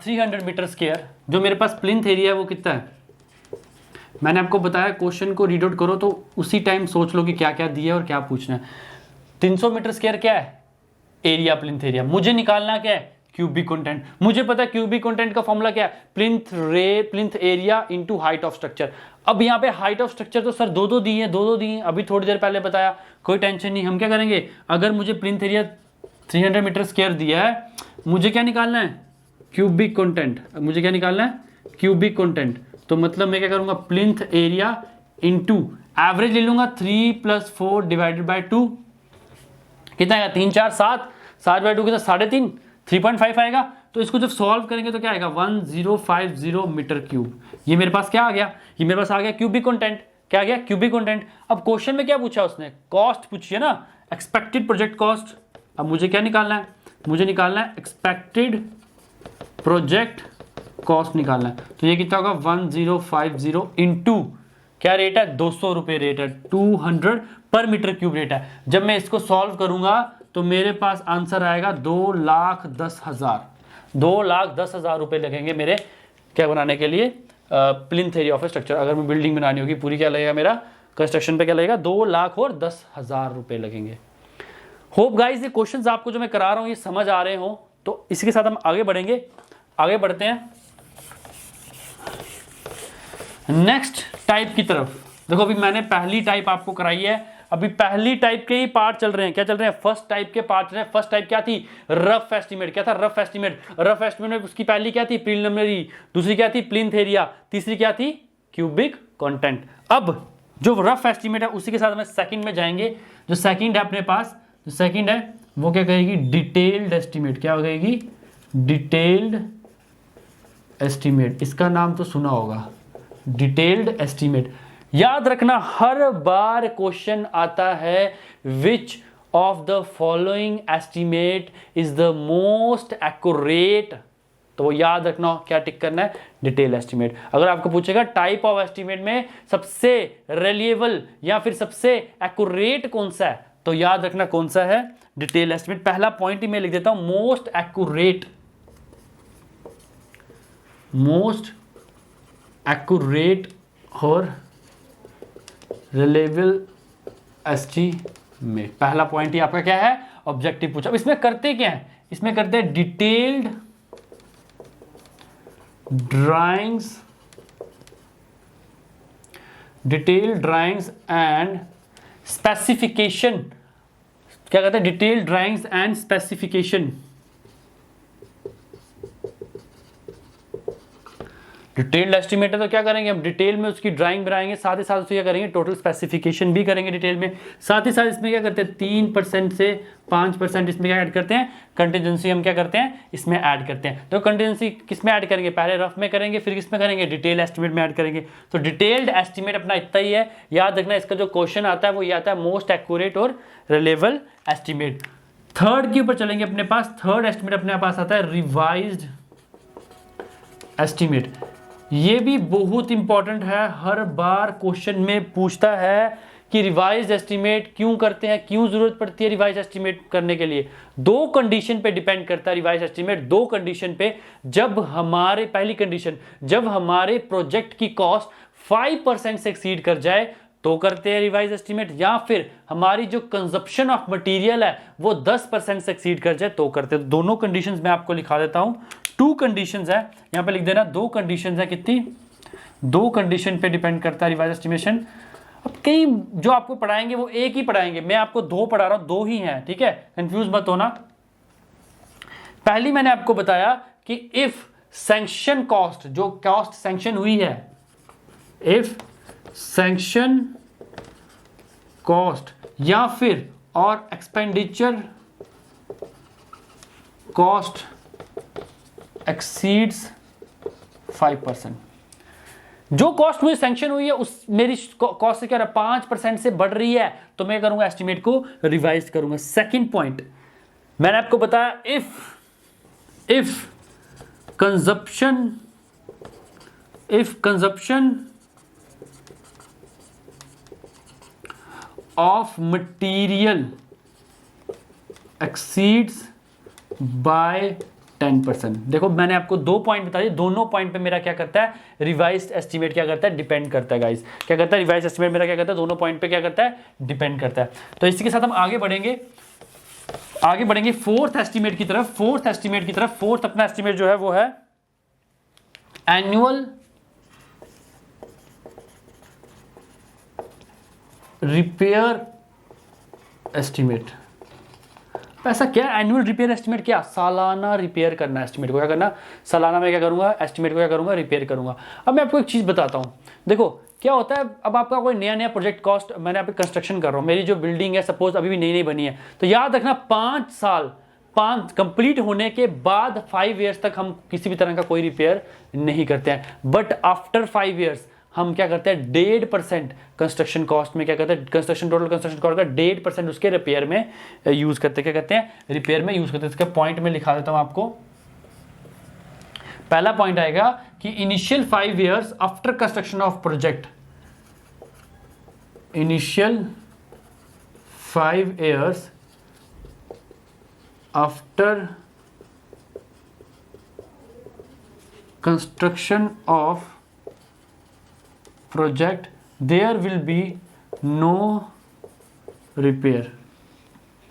300 meter square. जो मेरे पास प्लिंथ एरिया है वो कितना है, मैंने आपको बताया क्वेश्चन को रीड आउट करो तो उसी टाइम सोच लो कि क्या क्या दिया है और क्या पूछना है। 300 मीटर स्क्वायर क्या है, एरिया, प्लिंथ एरिया। मुझे निकालना क्या है, क्यूबिक कंटेंट। मुझे पता है क्यूबिक कंटेंट का फॉर्मूला क्या है, plinth area into height of structure. अब यहाँ पे हाइट ऑफ स्ट्रक्चर तो सर दो दिए हैं, अभी थोड़ी देर पहले बताया, कोई टेंशन नहीं। हम क्या करेंगे, अगर मुझे प्लिंथ एरिया 300 मीटर स्क्वायर दिया है, मुझे क्या निकालना है, क्यूबिक कंटेंट। मुझे क्या निकालना है, क्यूबिक कंटेंट। तो मतलब मैं क्या करूंगा, प्लिंथ एरिया इनटू एवरेज ले लूंगा, 3 + 4 डिवाइडेड बाई 2 कितना आएगा, 3 4 7, 7 बाई 2 कितना, 3.5, 3.5 आएगा। तो इसको जब सॉल्व करेंगे तो क्या आएगा, 1050 मीटर क्यूब। ये मेरे पास क्या आ गया, ये मेरे पास आ गया क्यूबिक कंटेंट। क्या आ गया, क्यूबिक कंटेंट। अब क्वेश्चन में क्या पूछा उसने, कॉस्ट पूछी है ना, एक्सपेक्टेड प्रोजेक्ट कॉस्ट। अब मुझे क्या निकालना है, मुझे निकालना है एक्सपेक्टेड प्रोजेक्ट कॉस्ट निकालना है। तो ये कितना होगा 1050 इंटू क्या रेट है 200 रुपये रेट है, 200 पर मीटर क्यूब रेट है। जब मैं इसको सॉल्व करूंगा तो मेरे पास आंसर आएगा 2,10,000, 2,10,000 रुपये लगेंगे मेरे क्या बनाने के लिए, प्लिंथ एरिया ऑफ स्ट्रक्चर। अगर मैं बिल्डिंग बनानी होगी पूरी, क्या लगेगा मेरा कंस्ट्रक्शन पे, क्या लगेगा 2,10,000 रुपये लगेंगे। होप गाइस ये क्वेश्चंस आपको जो मैं करा रहा हूँ ये समझ आ रहे हो। तो इसी के साथ हम आगे बढ़ेंगे, आगे बढ़ते हैं नेक्स्ट टाइप की तरफ। देखो अभी मैंने पहली टाइप आपको कराई है, अभी पहली टाइप के ही पार्ट चल रहे हैं। क्या चल रहे हैं, फर्स्ट टाइप के पार्ट चल रहे हैं। फर्स्ट टाइप क्या थी, रफ एस्टीमेट। क्या था, रफ एस्टीमेट। रफ एस्टीमेट में उसकी पहली क्या थी, प्रीलिमिनरी, दूसरी क्या थी, प्लिंथ एरिया, तीसरी क्या थी, क्यूबिक कंटेंट। अब जो रफ एस्टीमेट है उसी के साथ में सेकंड में जाएंगे। जो सेकंड है अपने पास, जो सेकंड है वो क्या कहेगी, डिटेल्ड एस्टीमेट। क्या हो गएगी, डिटेल्ड एस्टीमेट। इसका नाम तो सुना होगा, डिटेल्ड एस्टीमेट। याद रखना हर बार क्वेश्चन आता है, which of the following estimate is the most accurate. तो वो याद रखना, क्या टिक करना है, डिटेल एस्टीमेट। अगर आपको पूछेगा टाइप ऑफ एस्टीमेट में सबसे रिलायबल या फिर सबसे एक्यूरेट कौन सा है, तो याद रखना कौन सा है, डिटेल एस्टीमेट। पहला पॉइंट ही मैं लिख देता हूं, मोस्ट एक्यूरेट, मोस्ट एक्यूरेट और रिलायबल एस्टीमेट। पहला पॉइंट ही आपका क्या है, ऑब्जेक्टिव पूछा। अब इसमें करते क्या है, इसमें करते हैं detailed drawings, detailed drawings and specification. क्या कहते हैं, detailed drawings and specification. Detailed estimate है तो क्या करेंगे हम, डिटेल में उसकी ड्राइंग बनाएंगे, साथ ही साथ उसको क्या करेंगे, टोटल स्पेसिफिकेशन भी करेंगे डिटेल में। साथ ही साथ इसमें क्या करते हैं, 3% से 5% इसमें क्या ऐड करते हैं, कंटीजेंसी हम क्या करते हैं इसमें ऐड करते हैं। तो कंटीजेंसी किस में ऐड करेंगे, पहले रफ में करेंगे, फिर किस में करेंगे, डिटेल एस्टीमेट में ऐड करेंगे। तो डिटेल्ड एस्टीमेट अपना इतना ही है। याद रखना इसका जो क्वेश्चन आता है वो ये आता है, मोस्ट एक्यूरेट और रिलायबल एस्टीमेट। थर्ड के ऊपर चलेंगे अपने पास। थर्ड एस्टीमेट अपने पास आता है रिवाइज्ड एस्टीमेट। ये भी बहुत इंपॉर्टेंट है, हर बार क्वेश्चन में पूछता है कि रिवाइज एस्टीमेट क्यों करते हैं, क्यों जरूरत पड़ती है रिवाइज एस्टीमेट करने के लिए। दो कंडीशन पे डिपेंड करता है रिवाइज एस्टीमेट, दो कंडीशन पे। जब हमारे, पहली कंडीशन, जब हमारे प्रोजेक्ट की कॉस्ट 5% से एक्सीड कर जाए तो करते हैं रिवाइज एस्टीमेट, या फिर हमारी जो कंजप्शन ऑफ मटेरियल है वो 10% से एक्सीड कर जाए तो करते हैं। दोनों कंडीशंस मैं आपको लिखा देता हूं, 2 कंडीशंस है, यहां पे लिख देना 2 कंडीशंस है। कितनी, 2 कंडीशन पे डिपेंड करता है रिवाइज एस्टिमेशन। अब कई जो आपको पढ़ाएंगे वो एक ही पढ़ाएंगे, मैं आपको 2 पढ़ा रहा हूं, 2 ही हैं, ठीक है, कंफ्यूज मत होना। पहली मैंने आपको बताया कि इफ सैंक्शन कॉस्ट, जो कॉस्ट सैंक्शन हुई है, इफ सैंक्शन कॉस्ट या फिर और एक्सपेंडिचर कॉस्ट एक्सीड्स 5%, जो कॉस्ट मुझे सैंक्शन हुई है उस मेरी कॉस्ट से क्या 5% से बढ़ रही है तो मैं करूंगा एस्टिमेट को रिवाइज करूंगा। सेकंड पॉइंट मैंने आपको बताया, if consumption of material exceeds by 10%। देखो मैंने आपको 2 पॉइंट बताए, दोनों पॉइंट पे मेरा क्या करता है, रिवाइज्ड एस्टीमेट क्या करता है, डिपेंड करता है गाइस। क्या करता है रिवाइज्ड एस्टीमेट मेरा क्या करता है, दोनों पॉइंट पे क्या करता है, डिपेंड करता है। तो इसी के साथ हम आगे बढ़ेंगे फोर्थ एस्टीमेट की तरफ। फोर्थ अपना एस्टीमेट जो है वो है एनुअल रिपेयर एस्टीमेट। ऐसा क्या, एनुअल रिपेयर एस्टीमेट क्या, सालाना रिपेयर करना, एस्टीमेट को क्या करना, सालाना में क्या करूंगा, एस्टीमेट को क्या करूंगा, रिपेयर करूंगा। अब मैं आपको एक चीज बताता हूं, देखो क्या होता है, अब आपका कोई नया प्रोजेक्ट कॉस्ट, मैंने आप कंस्ट्रक्शन कर रहा हूं, मेरी जो बिल्डिंग है सपोज अभी भी नई बनी है, तो याद रखना 5 साल कंप्लीट होने के बाद 5 ईयर्स तक हम किसी भी तरह का कोई रिपेयर नहीं करते हैं। बट आफ्टर 5 ईयर्स हम क्या करते हैं, 1.5% कंस्ट्रक्शन कॉस्ट में क्या करते हैं, टोटल कंस्ट्रक्शन कॉस्ट का 1.5% उसके रिपेयर में यूज करते हैं। क्या कहते हैं, रिपेयर में यूज करते हैं। इसका पॉइंट में लिखा देता हूं आपको, पहला पॉइंट आएगा कि initial 5 years after construction of project, initial 5 years after construction of project there will be no repair.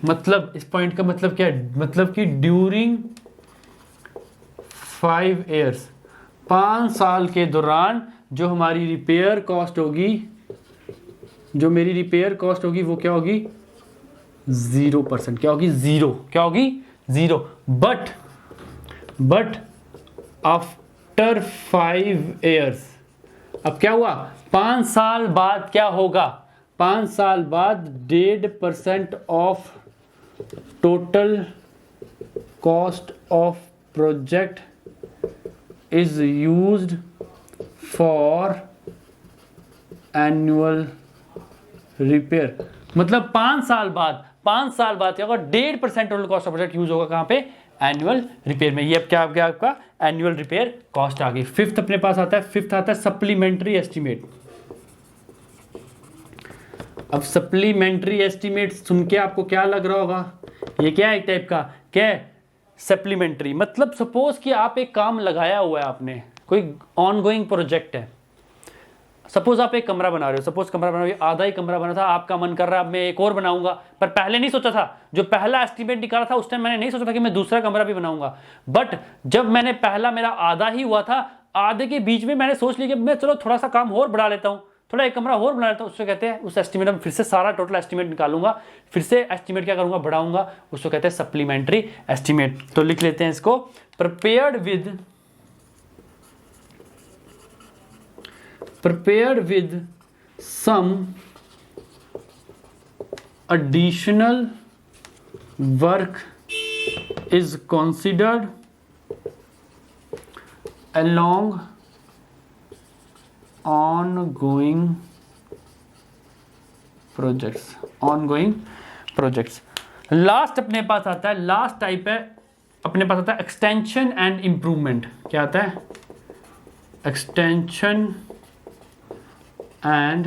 मतलब इस पॉइंट का मतलब क्या है? मतलब कि ड्यूरिंग 5 years, 5 साल के दौरान जो हमारी रिपेयर कॉस्ट होगी, जो मेरी रिपेयर कॉस्ट होगी वो क्या होगी? 0%। क्या होगी? 0। क्या होगी? 0। बट आफ्टर 5 years, अब क्या हुआ? 5 साल बाद क्या होगा? 5 साल बाद 1.5% of total cost of project is used for annual repair. मतलब 5 साल बाद क्या होगा? 1.5% total cost of project use होगा कहां पे? एनुअल रिपेयर में। ये अब क्या गया आपका? एनुअल रिपेयर कॉस्ट आ गई। फिफ्थ अपने पास आता है, फिफ्थ आता है सप्लीमेंट्री एस्टीमेट। अब सप्लीमेंट्री एस्टीमेट सुन के आपको क्या लग रहा होगा? ये क्या है? एक टाइप का क्या है? सप्लीमेंट्री। मतलब सपोज कि आप एक काम लगाया हुआ है, आपने कोई ऑनगोइंग प्रोजेक्ट है। सपोज आप एक कमरा बना रहे हो, सपोज कमरा बना रहे हो, आधा ही कमरा बना था, आपका मन कर रहा है अब मैं एक और बनाऊंगा, पर पहले नहीं सोचा था, जो पहला एस्टीमेट निकाला था उस टाइम मैंने नहीं सोचा था कि मैं दूसरा कमरा भी बनाऊंगा। बट जब मैंने पहला, मेरा आधा ही हुआ था, आधे के बीच में मैंने सोच लिया कि मैं चलो थोड़ा सा काम और बढ़ा लेता हूँ, थोड़ा एक कमरा और बना लेता हूँ। उसको कहते हैं, उस एस्टीमेट में फिर से सारा टोटल एस्टीमेट निकालूंगा, फिर से एस्टीमेट क्या करूंगा? बढ़ाऊंगा। उसको कहते हैं सप्लीमेंट्री एस्टीमेट। तो लिख लेते हैं इसको, prepared with some additional work is considered along ongoing projects। Last अपने पास आता है, लास्ट टाइप है अपने पास आता है एक्सटेंशन एंड इंप्रूवमेंट। क्या आता है? Extension and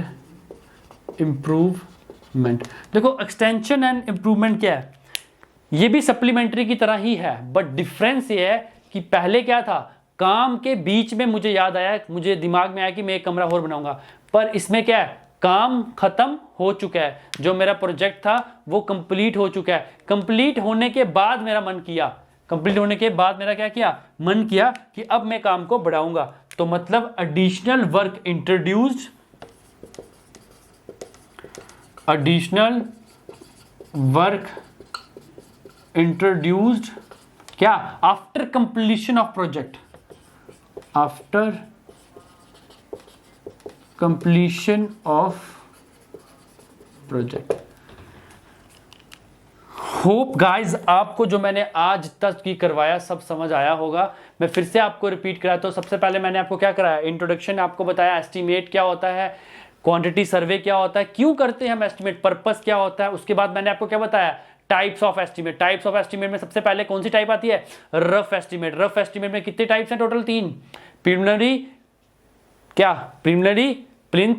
improvement. देखो एक्सटेंशन एंड इंप्रूवमेंट क्या है? ये भी सप्लीमेंट्री की तरह ही है, बट डिफरेंस ये है कि पहले क्या था? काम के बीच में मुझे याद आया, मुझे दिमाग में आया कि मैं एक कमरा और बनाऊंगा, पर इसमें क्या है? काम खत्म हो चुका है, जो मेरा प्रोजेक्ट था वो कंप्लीट हो चुका है। कंप्लीट होने के बाद मेरा मन किया, कंप्लीट होने के बाद मेरा क्या किया? मन किया कि अब मैं काम को बढ़ाऊंगा। तो मतलब additional work introduced, additional work introduced क्या? After completion of project, after completion of project. Hope guys आपको जो मैंने आज तक की करवाया सब समझ आया होगा। मैं फिर से आपको रिपीट कराया। तो सबसे पहले मैंने आपको क्या कराया? इंट्रोडक्शन आपको बताया, एस्टीमेट क्या होता है, क्वांटिटी सर्वे क्या होता है, क्यों करते हैं हम एस्टीमेट, पर्पस क्या होता है। उसके बाद मैंने आपको क्या बताया? Types of estimate. Types of estimate में सबसे पहले कौन सी टाइप आती है? Rough estimate. रफ एस्टीमेट में कितने टाइप्स हैं? टोटल 3। प्रिलिमिनरी, क्या? Preliminary, plinth,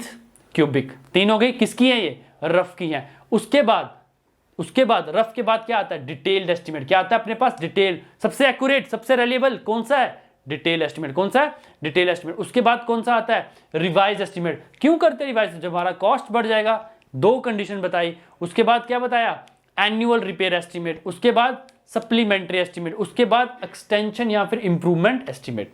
cubic. 3 हो गई। किसकी है ये? रफ की है। उसके बाद रफ के बाद क्या आता है? Detailed estimate. क्या आता है अपने पास? डिटेल। सबसे एक्यूरेट, सबसे रिलायबल कौन सा है? Detail estimate. कौन सा है? Detail estimate. उसके बाद कौन सा आता है? Revise estimate. क्यों करते हैं रिवाइज? जब हमारा कॉस्ट बढ़ जाएगा। 2 कंडीशन बताई। उसके बाद क्या बताया? Annual repair estimate. उसके बाद सप्लीमेंट्री एस्टीमेट। उसके बाद एक्सटेंशन या फिर इंप्रूवमेंट एस्टीमेट।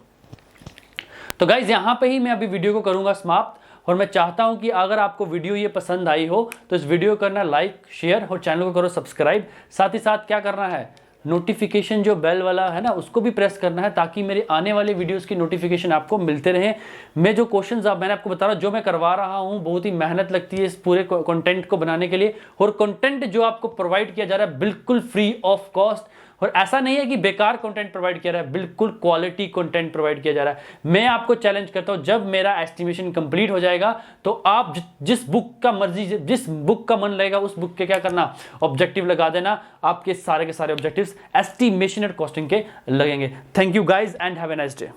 तो गाइज यहां पे ही मैं अभी वीडियो को करूंगा समाप्त, और मैं चाहता हूं कि अगर आपको वीडियो ये पसंद आई हो तो इस वीडियो को करना लाइक, शेयर और चैनल को करो सब्सक्राइब। साथ ही साथ क्या करना है? नोटिफिकेशन जो बेल वाला है ना उसको भी प्रेस करना है, ताकि मेरे आने वाले वीडियोस की नोटिफिकेशन आपको मिलते रहे। मैं जो क्वेश्चंस मैंने आपको बता रहा हूँ, जो मैं करवा रहा हूँ, बहुत ही मेहनत लगती है इस पूरे कंटेंट को बनाने के लिए, और कंटेंट जो आपको प्रोवाइड किया जा रहा है बिल्कुल फ्री ऑफ कॉस्ट। और ऐसा नहीं है कि बेकार कंटेंट प्रोवाइड किया जा रहा है, बिल्कुल क्वालिटी कंटेंट प्रोवाइड किया जा रहा है। मैं आपको चैलेंज करता हूं, जब मेरा एस्टिमेशन कंप्लीट हो जाएगा तो आप जिस बुक का मर्जी, जिस बुक का मन लगेगा उस बुक के क्या करना? ऑब्जेक्टिव लगा देना। आपके सारे के सारे ऑब्जेक्टिव्स एस्टिमेशन और कॉस्टिंग के लगेंगे। Thank you guys and have a nice day.